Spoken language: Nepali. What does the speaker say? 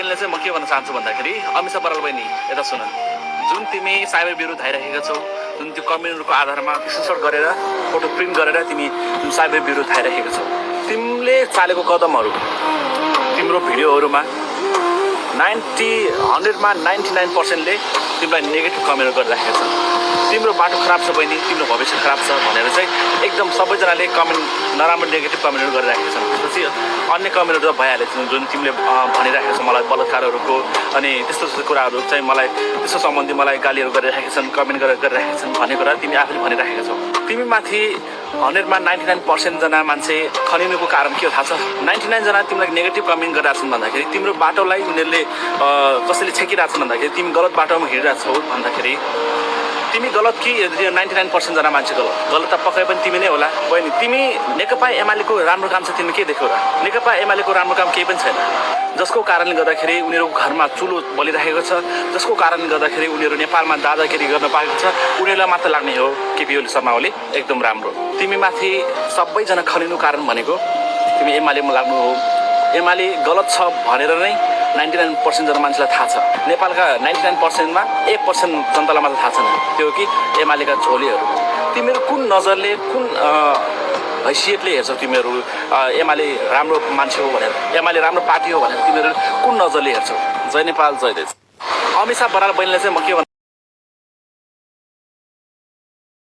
बहिनीले चाहिँ म के भन्न चाहन्छु भन्दाखेरि अमिषा बराल बहिनी यता सुन, जुन तिमी साइबर विरुद्ध धाइरहेका छौ, जुन त्यो कम्युनिटीको आधारमा स्क्रिनसट गरेर फोटो प्रिन्ट गरेर तिमी जुन साइबर विरुद्ध धाइरहेका छौ, तिमीले चालेको कदमहरू तिम्रो भिडियोहरूमा 100मा 99%ले तिमीलाई नेगेटिभ कमेन्ट गरिराखेको छ। तिम्रो बाटो खराब छ बहिनी, तिम्रो भविष्य खराब छ भनेर चाहिँ एकदम सबैजनाले कमेन्ट नराम्रो नेगेटिभ कमेन्टहरू गरिराखेको छन्। त्यसपछि अन्य कमेन्टहरू त भइहालेको छ, जुन तिमीले भनिराखेको छ मलाई बलात्कारहरूको अनि त्यस्तो त्यस्तो कुराहरू चाहिँ मलाई त्यस्तो सम्बन्धी मलाई गालीहरू गरिराखेका छन्, कमेन्ट गरिराखेका छन् भन्ने कुरा तिमी आफूले भनिराखेका छौ। तिमी माथि 100मा 99% जना मान्छे खनिनुको कारण के हो थाहा छ? 99 जना तिमीलाई नेगेटिभ कमेन्ट गरिरहेको छन् भन्दाखेरि तिम्रो बाटोलाई उनीहरूले कसैले छेकिरहेको छन् भन्दाखेरि तिमी गलत बाटोमा हिँडिरहेको छौ भन्दाखेरि तिमी गलत कि 99% जना मान्छे गलत त पक्कै पनि तिमी नै होला। बहिनी तिमी नेकपा एमालेको राम्रो काम छ तिमी के देख्यौ र? नेकपा एमालेको राम्रो काम केही पनि छैन, जसको कारणले गर्दाखेरि उनीहरूको घरमा चुलो बलिरहेको छ, जसको कारणले गर्दाखेरि उनीहरू नेपालमा दादागिरी गर्न पाएको छ, उनीहरूलाई मात्र लाग्ने हो केपी शर्मा ओली एकदम राम्रो। तिमी माथि सबैजना खनिनु कारण भनेको तिमी एमालेमा लाग्नु हो। एमाले गलत छ भनेर नै 99% जना मान्छेलाई थाहा छ। नेपालका 99%मा 1% जनतालाई मात्र थाहा छैन, त्यो हो कि एमालेका झोलीहरू। तिमीहरू कुन नजरले कुन हैसियतले हेर्छौ तिमीहरू एमाले राम्रो मान्छे हो भनेर, एमाले राम्रो पार्टी हो भनेर तिमीहरू कुन नजरले हेर्छौ? जय नेपाल जय देश। अमिषा बराल बहिनीले चाहिँ म के